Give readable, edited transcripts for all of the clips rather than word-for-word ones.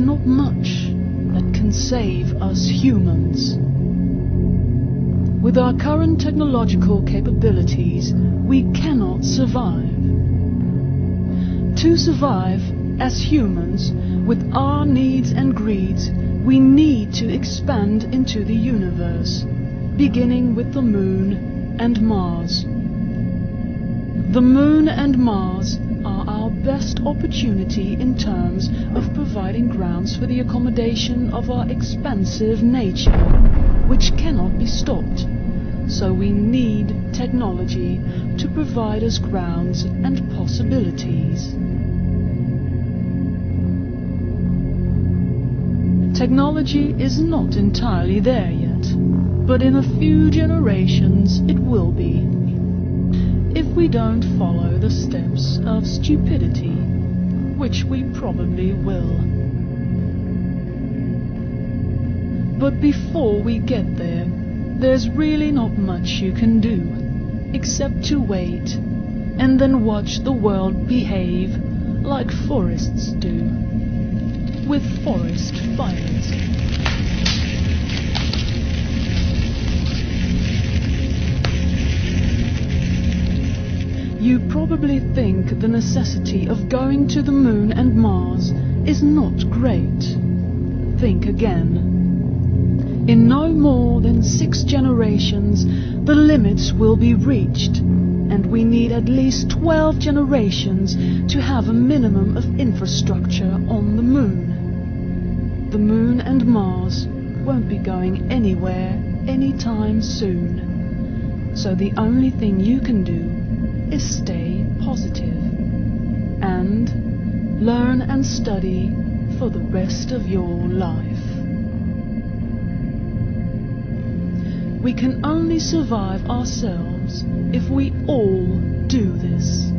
not much that can save us humans. With our current technological capabilities, we cannot survive. To survive as humans, with our needs and greeds, we need to expand into the universe, beginning with the Moon and Mars. The Moon and Mars are our best opportunity in terms of providing grounds for the accommodation of our expansive nature, which cannot be stopped. So we need technology to provide us grounds and possibilities. Technology is not entirely there yet, but in a few generations it will be, if we don't follow the steps of stupidity, which we probably will. But before we get there, there's really not much you can do, except to wait, and then watch the world behave like forests do, with forest fires. You probably think the necessity of going to the Moon and Mars is not great. Think again. In no more than 6 generations, the limits will be reached, and we need at least 12 generations to have a minimum of infrastructure on the Moon. The Moon and Mars won't be going anywhere anytime soon, so the only thing you can do is stay positive and learn and study for the rest of your life. We can only survive ourselves if we all do this.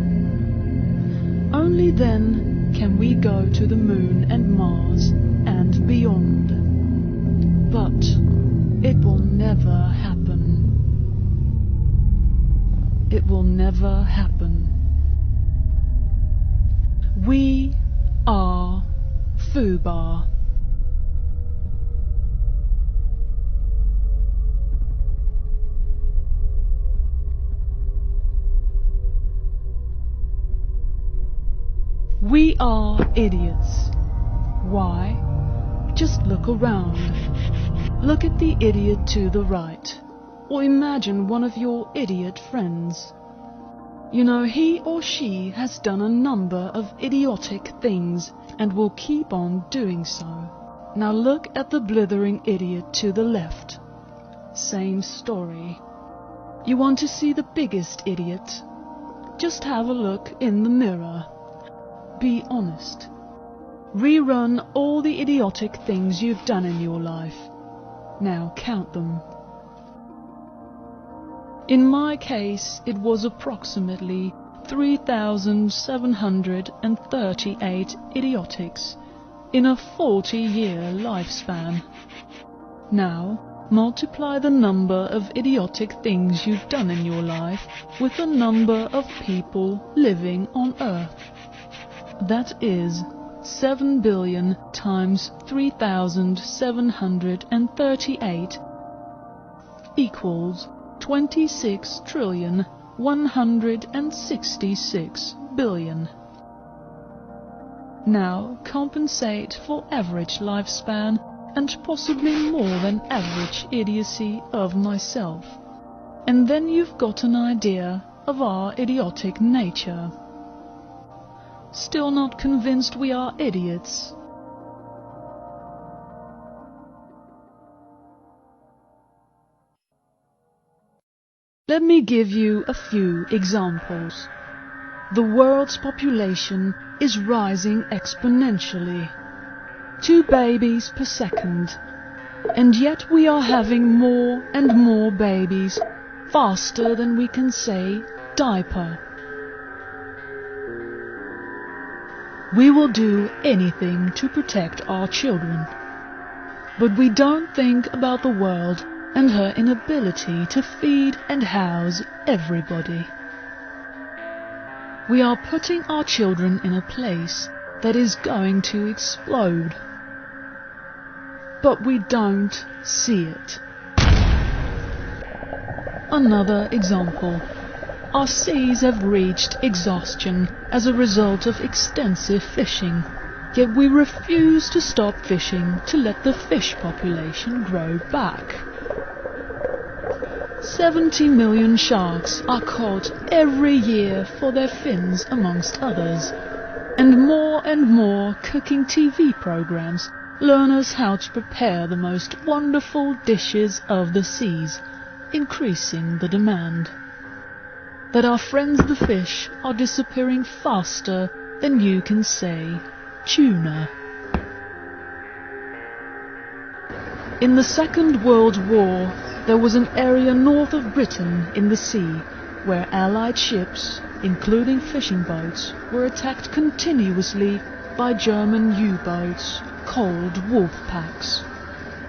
Only then can we go to the Moon and Mars and beyond. But it will never happen. It will never happen. We are Fubar. We are idiots. Why? Just look around. Look at the idiot to the right, or imagine one of your idiot friends. You know, he or she has done a number of idiotic things and will keep on doing so. Now look at the blithering idiot to the left. Same story. You want to see the biggest idiot? Just have a look in the mirror. Be honest. Rerun all the idiotic things you've done in your life. Now count them. In my case, it was approximately 3,738 idiotics in a 40-year lifespan. Now, multiply the number of idiotic things you've done in your life with the number of people living on Earth. That is 7 billion times 3,738 equals 26,166 billion. Now compensate for average lifespan and possibly more than average idiocy of myself, and then you've got an idea of our idiotic nature. Still not convinced we are idiots? Let me give you a few examples. The world's population is rising exponentially. 2 babies per second. And yet we are having more and more babies faster than we can say diaper. We will do anything to protect our children. But we don't think about the world and her inability to feed and house everybody. We are putting our children in a place that is going to explode. but we don't see it. Another example. Our seas have reached exhaustion as a result of extensive fishing, yet we refuse to stop fishing to let the fish population grow back. 70 million sharks are caught every year for their fins, amongst others, and more cooking TV programs learn us how to prepare the most wonderful dishes of the seas, increasing the demand. That our friends the fish are disappearing faster than you can say tuna. In the Second World War, there was an area north of Britain in the sea where Allied ships, including fishing boats, were attacked continuously by German U-boats called wolf packs.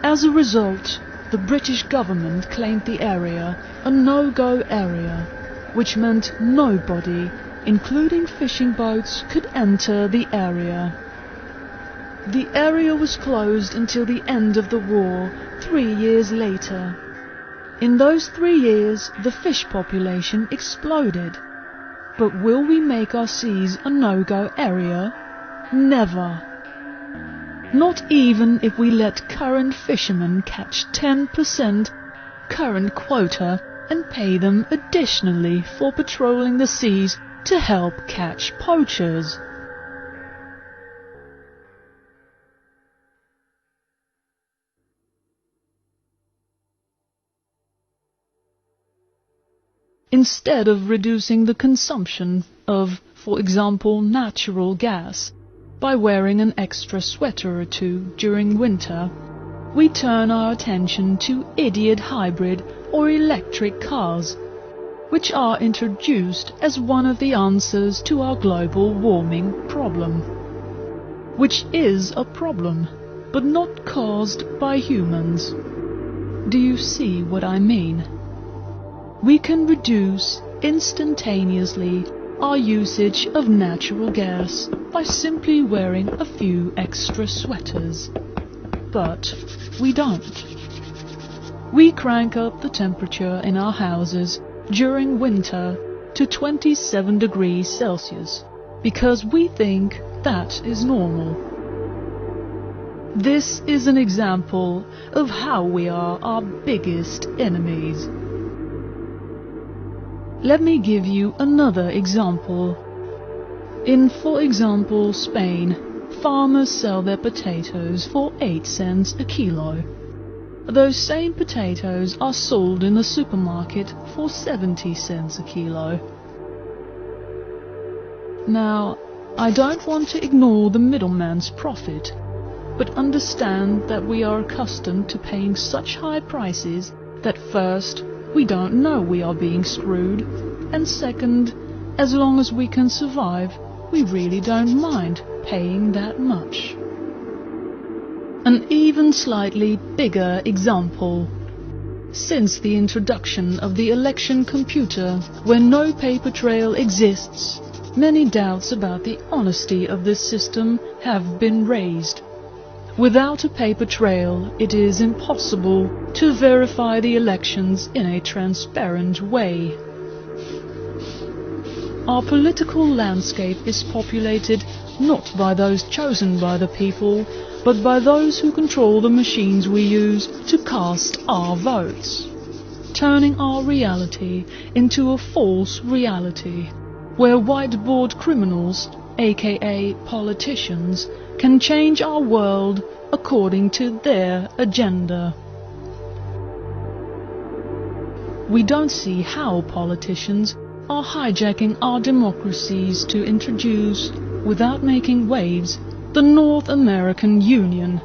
As a result, the British government claimed the area a no-go area, which meant nobody, including fishing boats, could enter the area. The area was closed until the end of the war, 3 years later. In those 3 years, the fish population exploded. But will we make our seas a no-go area? Never. Not even if we let current fishermen catch 10% current quota and pay them additionally for patrolling the seas to help catch poachers. Instead of reducing the consumption of, for example, natural gas by wearing an extra sweater or two during winter, we turn our attention to idiot hybrid or electric cars, which are introduced as one of the answers to our global warming problem. Which is a problem, but not caused by humans. Do you see what I mean? We can reduce instantaneously our usage of natural gas by simply wearing a few extra sweaters. But we don't. We crank up the temperature in our houses during winter to 27 degrees Celsius because we think that is normal. This is an example of how we are our biggest enemies. Let me give you another example. In, for example, Spain, farmers sell their potatoes for 8 cents a kilo. Those same potatoes are sold in the supermarket for 70 cents a kilo. Now, I don't want to ignore the middleman's profit, but understand that we are accustomed to paying such high prices that first, we don't know we are being screwed, and second, as long as we can survive, we really don't mind paying that much. An even slightly bigger example. Since the introduction of the election computer, where no paper trail exists, many doubts about the honesty of this system have been raised. Without a paper trail, it is impossible to verify the elections in a transparent way. Our political landscape is populated not by those chosen by the people, but by those who control the machines we use to cast our votes, turning our reality into a false reality, where whiteboard criminals, aka politicians, can change our world according to their agenda. We don't see how politicians are hijacking our democracies to introduce, without making waves, the North American Union.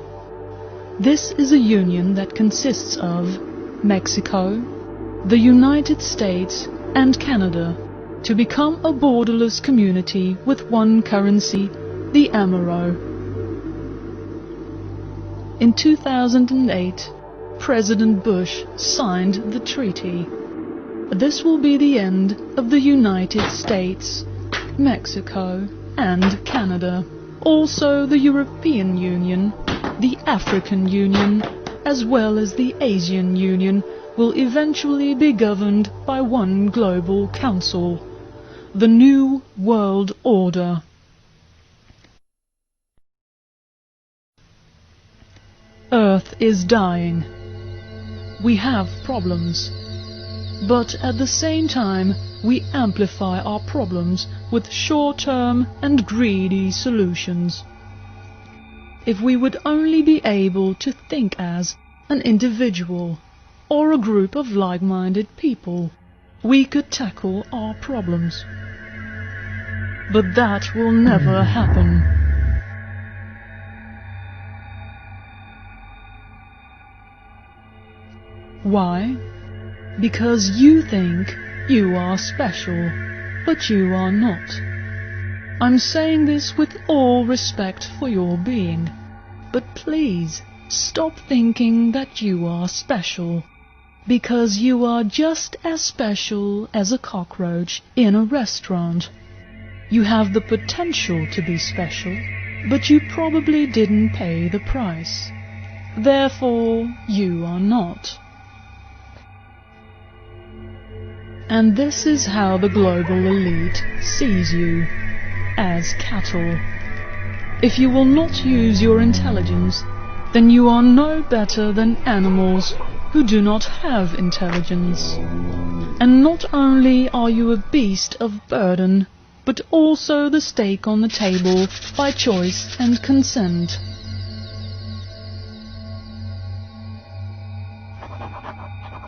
This is a union that consists of Mexico, the United States, and Canada, to become a borderless community with one currency, the Amero. In 2008, President Bush signed the treaty. This will be the end of the United States, Mexico, and Canada. Also the European Union The African Union, as well as the Asian Union, will eventually be governed by one global council, the New World Order. Earth is dying. We have problems, but at the same time we amplify our problems with short-term and greedy solutions. If we would only be able to think as an individual or a group of like-minded people, we could tackle our problems. But that will never happen. Why? Because you think you are special, but you are not. I'm saying this with all respect for your being, but please stop thinking that you are special, because you are just as special as a cockroach in a restaurant. You have the potential to be special, but you probably didn't pay the price. Therefore, you are not. And this is how the global elite sees you, as cattle. If you will not use your intelligence, then you are no better than animals who do not have intelligence. And not only are you a beast of burden, but also the stake on the table by choice and consent.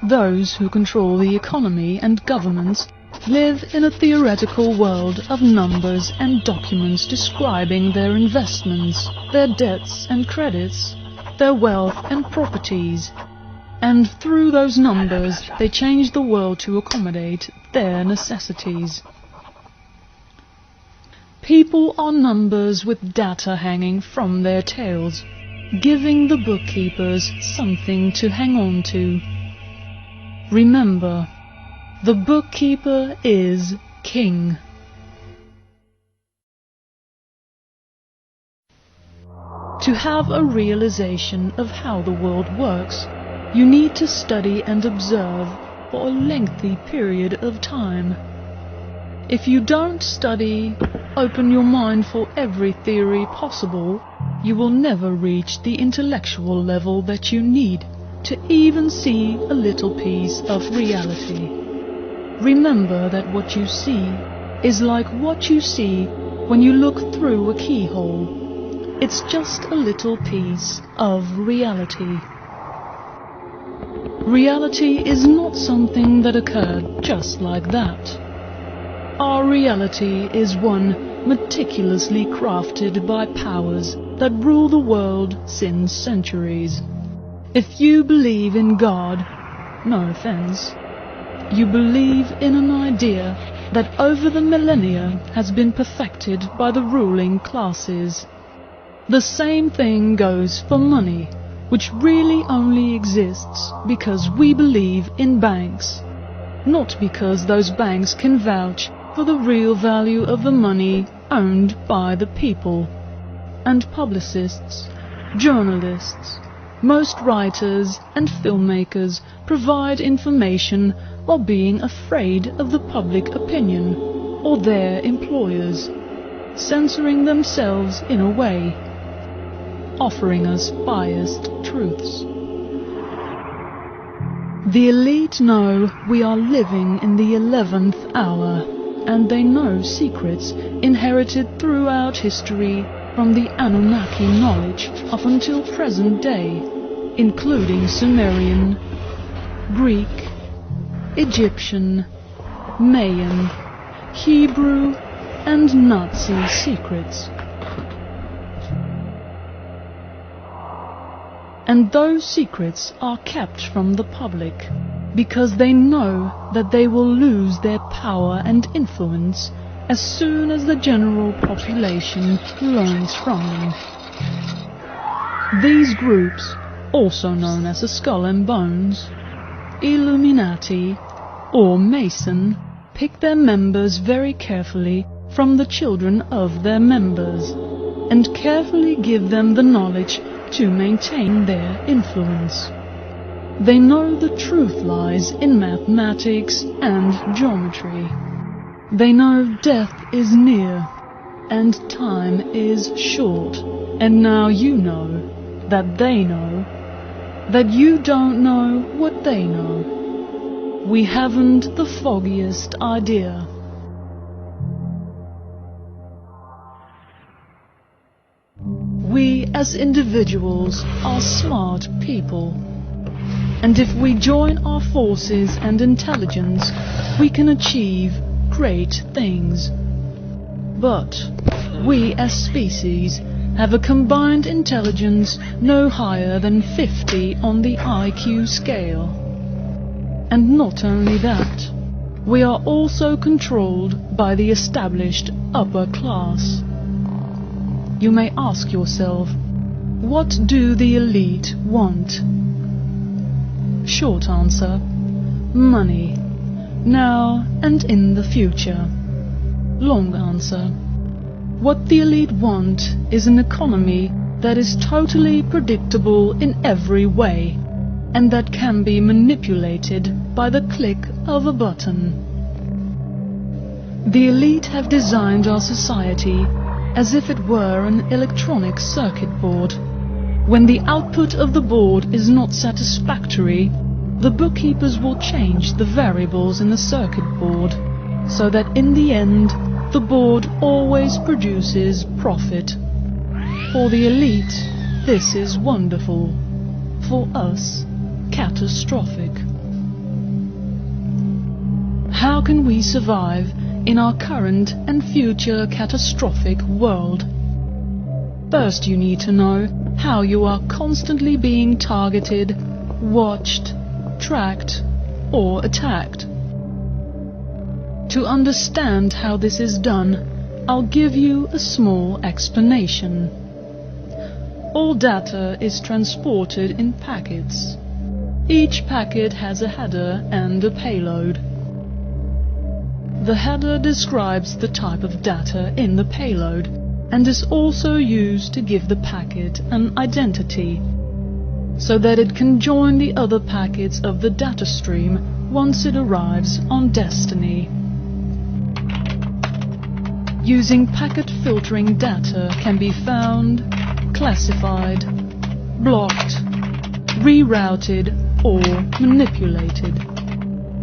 Those who control the economy and governments live in a theoretical world of numbers and documents describing their investments, their debts and credits, their wealth and properties, and through those numbers they change the world to accommodate their necessities. People are numbers with data hanging from their tails, giving the bookkeepers something to hang on to. Remember, the bookkeeper is king. To have a realization of how the world works, you need to study and observe for a lengthy period of time. If you don't study, open your mind for every theory possible, you will never reach the intellectual level that you need to even see a little piece of reality. Remember that what you see is like what you see when you look through a keyhole. It's just a little piece of reality. Reality is not something that occurred just like that. Our reality is one meticulously crafted by powers that rule the world since centuries. If you believe in God, no offense, you believe in an idea that over the millennia has been perfected by the ruling classes. The same thing goes for money, which really only exists because we believe in banks, not because those banks can vouch for the real value of the money owned by the people. And publicists, journalists, most writers and filmmakers provide information while being afraid of the public opinion or their employers, censoring themselves in a way, offering us biased truths. The elite know we are living in the 11th hour, and they know secrets inherited throughout history from the Anunnaki knowledge up until present day, including Sumerian, Greek, Egyptian, Mayan, Hebrew, and Nazi secrets. And those secrets are kept from the public because they know that they will lose their power and influence as soon as the general population learns from them. These groups, also known as the Skull and Bones, Illuminati, or Mason, pick their members very carefully from the children of their members, and carefully give them the knowledge to maintain their influence. They know the truth lies in mathematics and geometry. They know death is near and time is short. And now you know that they know that you don't know what they know. We haven't the foggiest idea. We as individuals are smart people. And if we join our forces and intelligence, we can achieve great things. But we as species have a combined intelligence no higher than 50 on the IQ scale. And not only that, we are also controlled by the established upper class. You may ask yourself, what do the elite want? Short answer, money, now and in the future. Long answer, what the elite want is an economy that is totally predictable in every way, and that can be manipulated by the click of a button. The elite have designed our society as if it were an electronic circuit board. When the output of the board is not satisfactory, the bookkeepers will change the variables in the circuit board, so that in the end, the board always produces profit. For the elite, this is wonderful. For us, catastrophic. How can we survive in our current and future catastrophic world? First, you need to know how you are constantly being targeted, watched, tracked, or attacked. To understand how this is done, I'll give you a small explanation. All data is transported in packets. Each packet has a header and a payload. The header describes the type of data in the payload and is also used to give the packet an identity, so that it can join the other packets of the data stream once it arrives on destiny. Using packet filtering, data can be found, classified, blocked, rerouted, or manipulated.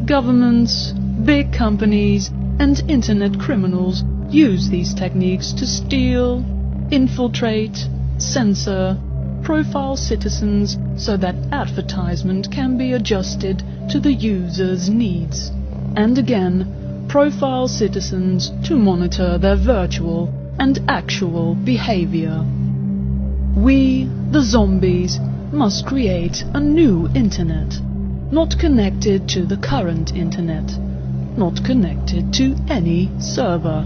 Governments, big companies, and internet criminals use these techniques to steal, infiltrate, censor, profile citizens so that advertisement can be adjusted to the user's needs, and again, profile citizens to monitor their virtual and actual behavior. We, the zombies, must create a new internet, not connected to the current internet, not connected to any server.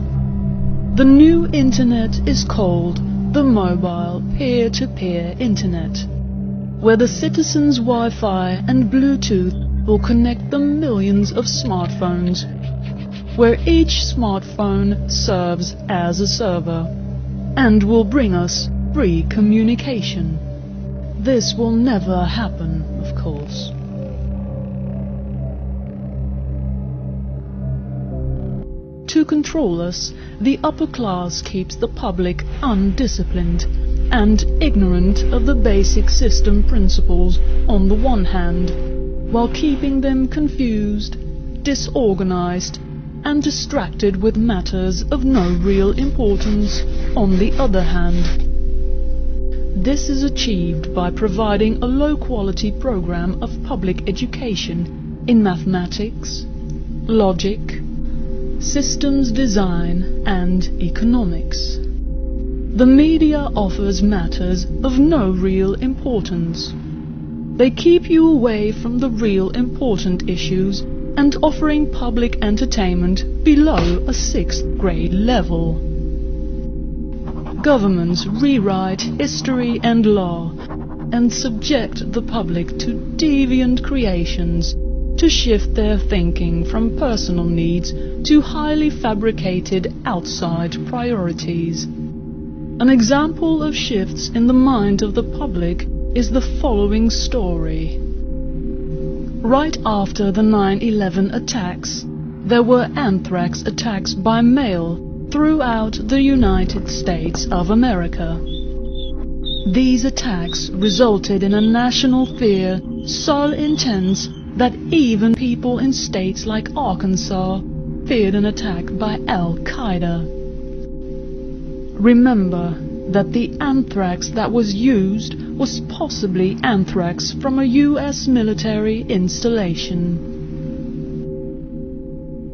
The new internet is called the mobile peer-to-peer internet, where the citizens' Wi-Fi and Bluetooth will connect the millions of smartphones, where each smartphone serves as a server, and will bring us free communication. This will never happen, of course. To control us, the upper class keeps the public undisciplined and ignorant of the basic system principles on the one hand, while keeping them confused, disorganized, and distracted with matters of no real importance on the other hand. This is achieved by providing a low-quality program of public education in mathematics, logic, systems design, and economics. The media offers matters of no real importance. They keep you away from the real important issues and offering public entertainment below a 6th grade level. Governments rewrite history and law and subject the public to deviant creations to shift their thinking from personal needs to highly fabricated outside priorities. An example of shifts in the mind of the public is the following story. Right after the 9/11 attacks, there were anthrax attacks by mail throughout the United States of America. These attacks resulted in a national fear so intense that even people in states like Arkansas feared an attack by Al-Qaeda. Remember that the anthrax that was used was possibly anthrax from a US military installation.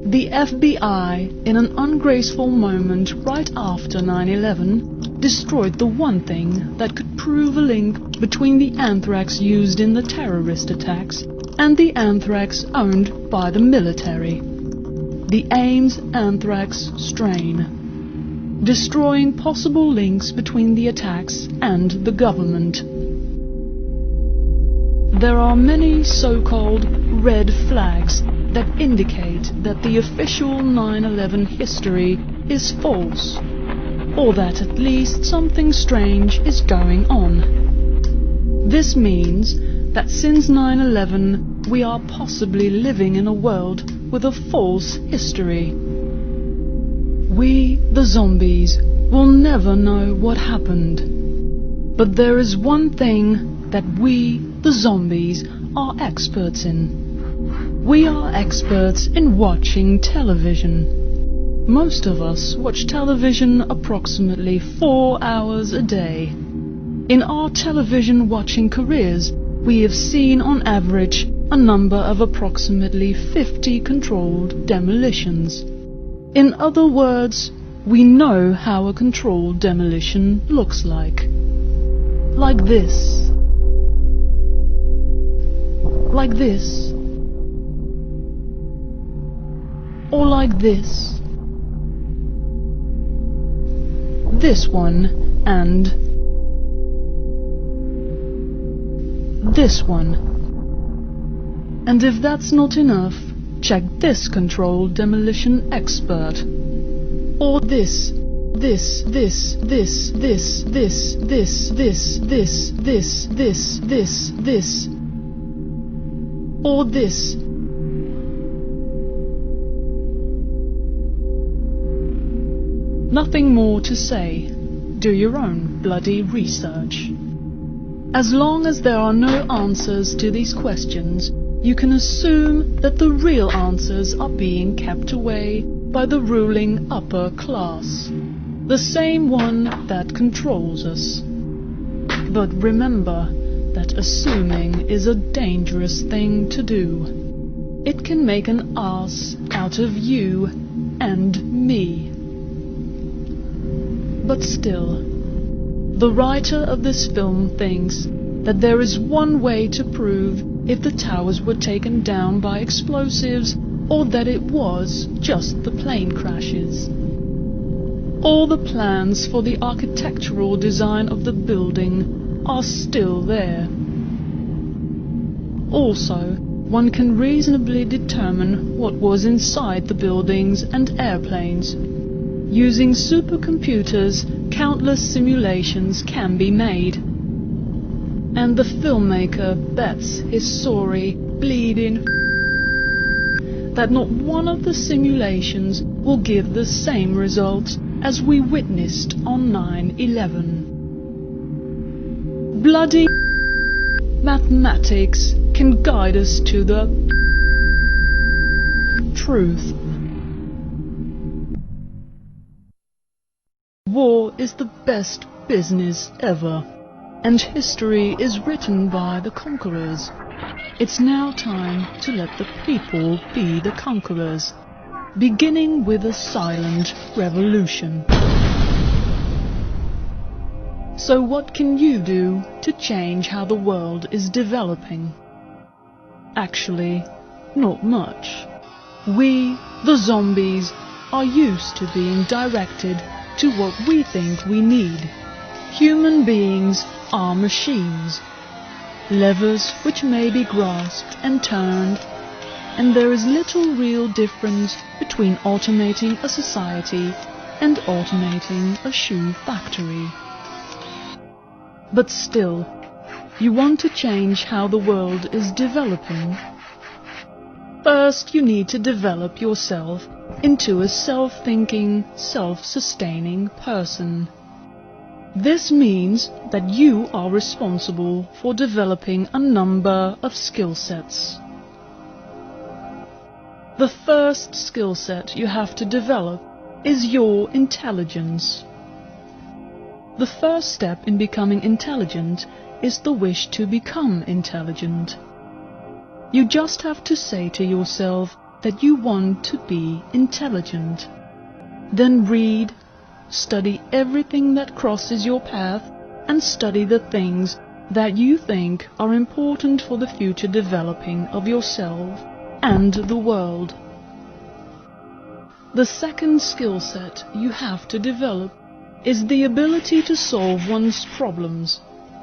The FBI, in an ungraceful moment right after 9/11, destroyed the one thing that could prove a link between the anthrax used in the terrorist attacks and the anthrax owned by the military, the Ames anthrax strain, destroying possible links between the attacks and the government. There are many so-called red flags that indicate that the official 9/11 history is false, or that at least something strange is going on. This means that since 9/11 we are possibly living in a world with a false history. We, the zombies, will never know what happened. But there is one thing that we, the zombies, are experts in. We are experts in watching television. Most of us watch television approximately 4 hours a day. In our television watching careers, we have seen on average a number of approximately 50 controlled demolitions. In other words, we know how a controlled demolition looks like. Like this. Like this. Or like this. This one and this one. And if that's not enough, check this controlled demolition expert. Or this. This. Or this. Nothing more to say. Do your own bloody research. As long as there are no answers to these questions, you can assume that the real answers are being kept away by the ruling upper class, the same one that controls us. But remember that assuming is a dangerous thing to do. It can make an ass out of you and me. But still, the writer of this film thinks that there is one way to prove if the towers were taken down by explosives or that it was just the plane crashes. All the plans for the architectural design of the building are still there. Also, one can reasonably determine what was inside the buildings and airplanes. Using supercomputers, countless simulations can be made. And the filmmaker bets his sorry, bleeding that not one of the simulations will give the same results as we witnessed on 9/11. Bloody mathematics can guide us to the truth. War is the best business ever, and history is written by the conquerors. It's now time to let the people be the conquerors, beginning with a silent revolution. So what can you do to change how the world is developing? Actually, not much. We, the zombies, are used to being directed to what we think we need. Human beings are machines, levers which may be grasped and turned, and there is little real difference between automating a society and automating a shoe factory. But still, you want to change how the world is developing. First, you need to develop yourself into a self-thinking, self-sustaining person. This means that you are responsible for developing a number of skill sets. The first skill set you have to develop is your intelligence. The first step in becoming intelligent is the wish to become intelligent. You just have to say to yourself that you want to be intelligent. Then read, study everything that crosses your path, and study the things that you think are important for the future developing of yourself and the world. The second skill set you have to develop is the ability to solve one's problems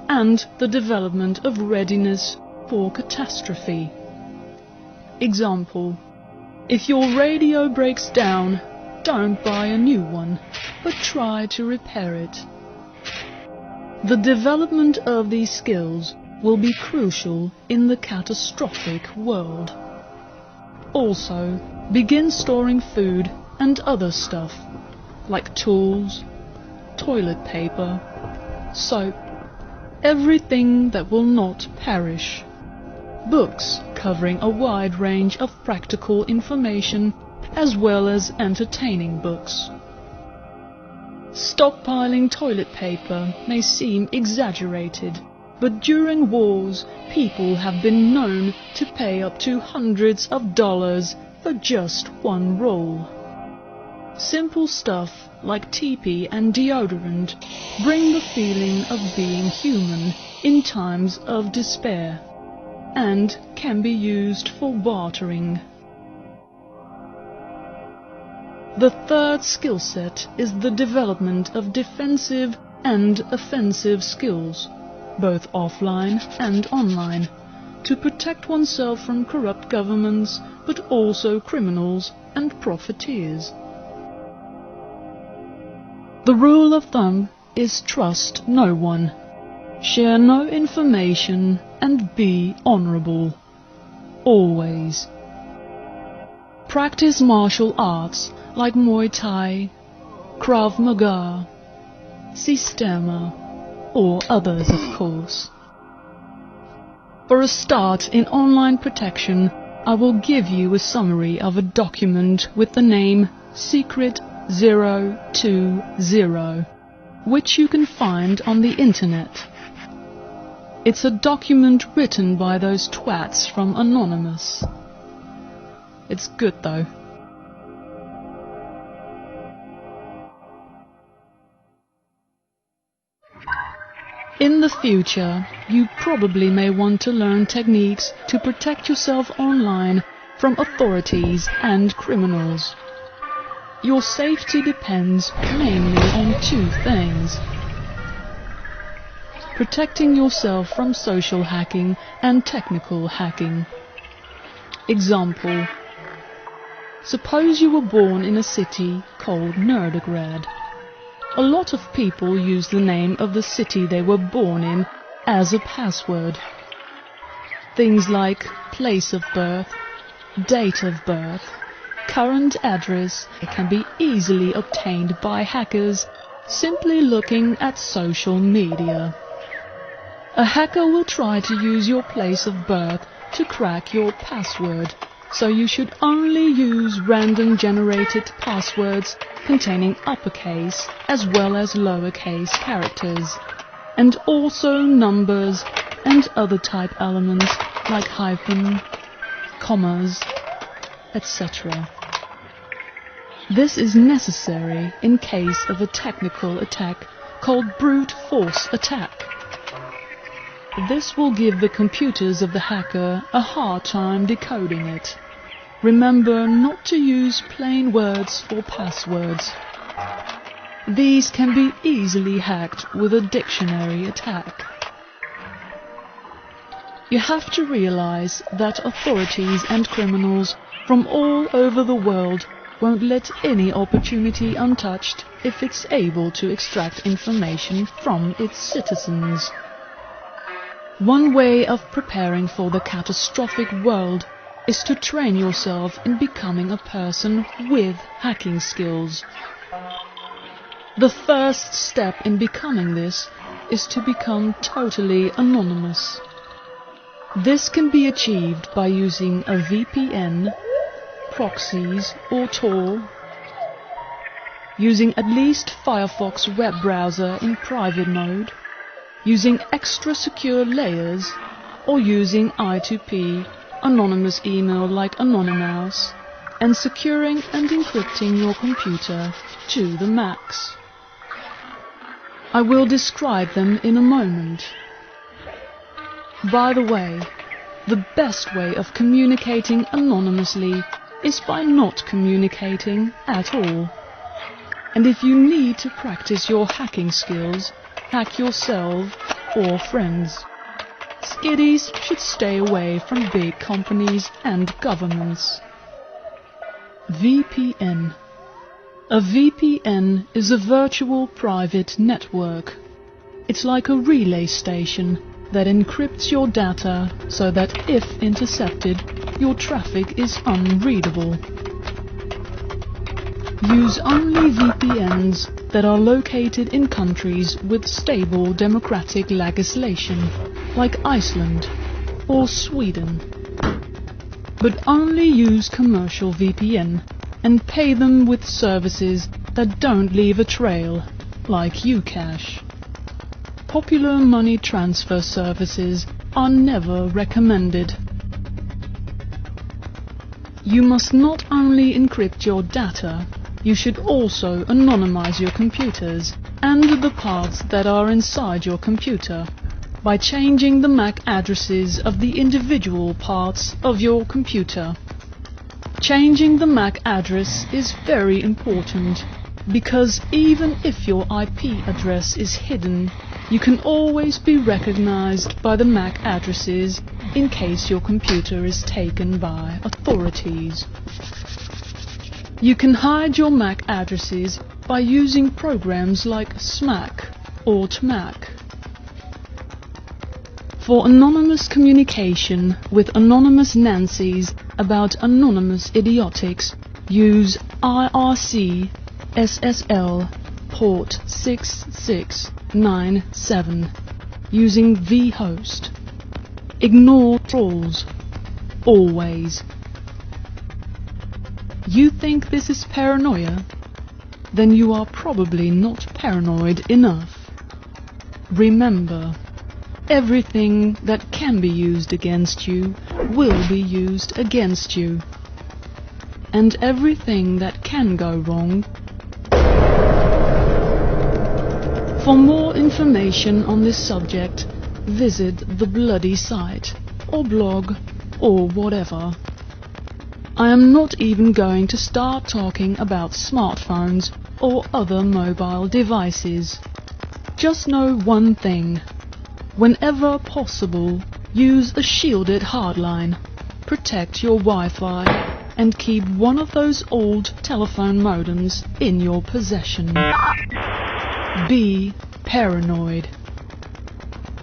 and the development of readiness for catastrophe. Example: if your radio breaks down, don't buy a new one, but try to repair it. The development of these skills will be crucial in the catastrophic world. Also, begin storing food and other stuff, like tools, toilet paper, soap, everything that will not perish. Books covering a wide range of practical information as well as entertaining books. Stockpiling toilet paper may seem exaggerated, but during wars, people have been known to pay up to hundreds of dollars for just one roll. Simple stuff like teepee and deodorant bring the feeling of being human in times of despair, and can be used for bartering. The third skill set is the development of defensive and offensive skills, both offline and online, to protect oneself from corrupt governments, but also criminals and profiteers. The rule of thumb is trust no one, share no information, and be honorable. Always. Practice martial arts like Muay Thai, Krav Maga, Sistema, or others, of course. For a start in online protection, I will give you a summary of a document with the name Secret 020, which you can find on the internet. It's a document written by those twats from Anonymous. It's good though. In the future, you probably may want to learn techniques to protect yourself online from authorities and criminals. Your safety depends mainly on two things: protecting yourself from social hacking and technical hacking. Example: suppose you were born in a city called Nerdegrad. A lot of people use the name of the city they were born in as a password. Things like place of birth, date of birth, current address can be easily obtained by hackers simply looking at social media. A hacker will try to use your place of birth to crack your password, so you should only use random generated passwords containing uppercase as well as lowercase characters, and also numbers and other type elements like hyphen, commas, etc. This is necessary in case of a technical attack called brute force attack. This will give the computers of the hacker a hard time decoding it. Remember not to use plain words for passwords. These can be easily hacked with a dictionary attack. You have to realize that authorities and criminals from all over the world won't let any opportunity untouched if it's able to extract information from its citizens. One way of preparing for the catastrophic world is to train yourself in becoming a person with hacking skills. The first step in becoming this is to become totally anonymous. This can be achieved by using a VPN, proxies or Tor, using at least Firefox web browser in private mode, using extra secure layers, or using I2P, anonymous email like Anonymous, and securing and encrypting your computer to the max. I will describe them in a moment. By the way, the best way of communicating anonymously is by not communicating at all. And if you need to practice your hacking skills, hack yourself or friends. Skiddies should stay away from big companies and governments. VPN. A VPN is a virtual private network. It's like a relay station that encrypts your data so that if intercepted, your traffic is unreadable. Use only VPNs that are located in countries with stable democratic legislation, like Iceland or Sweden. But only use commercial VPN and pay them with services that don't leave a trail, like Ucash. Popular money transfer services are never recommended. You must not only encrypt your data, you should also anonymize your computers and the parts that are inside your computer by changing the MAC addresses of the individual parts of your computer. Changing the MAC address is very important because even if your IP address is hidden, you can always be recognized by the MAC addresses in case your computer is taken by authorities. You can hide your MAC addresses by using programs like SMAC or TMAC. For anonymous communication with anonymous Nancys about anonymous idiotics, use IRC SSL port 6697 using vhost. Ignore trolls. Always. You think this is paranoia? Then you are probably not paranoid enough. Remember, everything that can be used against you will be used against you. And everything that can go wrong. For more information on this subject, visit the bloody site, or blog, or whatever. I am not even going to start talking about smartphones or other mobile devices. Just know one thing. Whenever possible, use a shielded hardline, protect your Wi-Fi, and keep one of those old telephone modems in your possession. Be paranoid.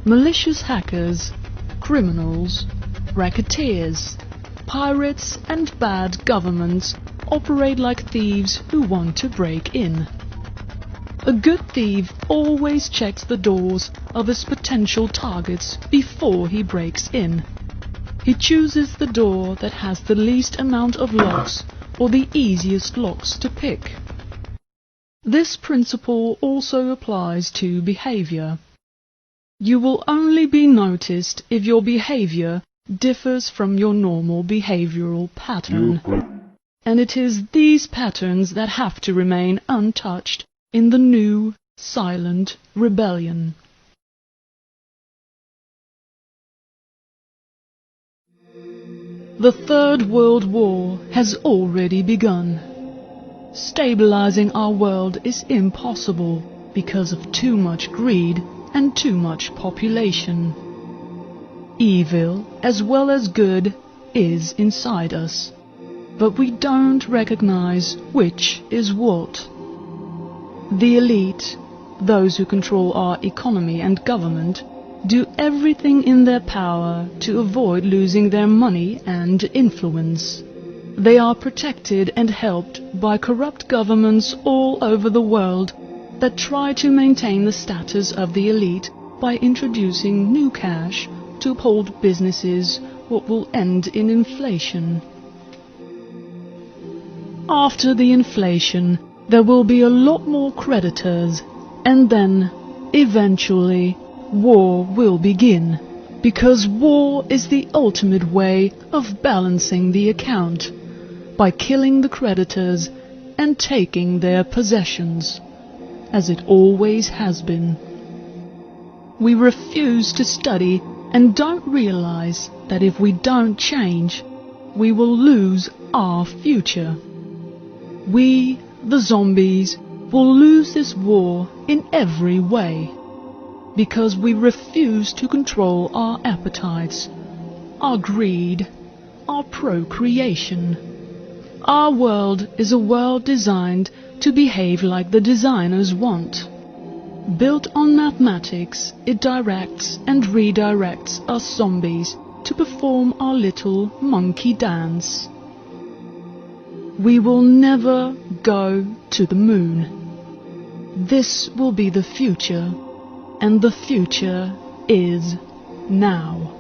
Malicious hackers, criminals, racketeers, pirates and bad governments operate like thieves who want to break in. A good thief always checks the doors of his potential targets before he breaks in. He chooses the door that has the least amount of locks or the easiest locks to pick. This principle also applies to behavior. You will only be noticed if your behavior differs from your normal behavioral pattern. And it is these patterns that have to remain untouched in the new, silent rebellion. The Third World War has already begun. Stabilizing our world is impossible because of too much greed and too much population. Evil, as well as good, is inside us. but we don't recognize which is what. The elite, those who control our economy and government, do everything in their power to avoid losing their money and influence. They are protected and helped by corrupt governments all over the world that try to maintain the status of the elite by introducing new cash to uphold businesses, what will end in inflation. After the inflation, there will be a lot more creditors, and then, eventually, war will begin, because war is the ultimate way of balancing the account, by killing the creditors and taking their possessions, as it always has been. We refuse to study and don't realize that if we don't change, we will lose our future. We, the zombies, will lose this war in every way, because we refuse to control our appetites, our greed, our procreation. Our world is a world designed to behave like the designers want. Built on mathematics, it directs and redirects us zombies to perform our little monkey dance. We will never go to the moon. This will be the future, and the future is now.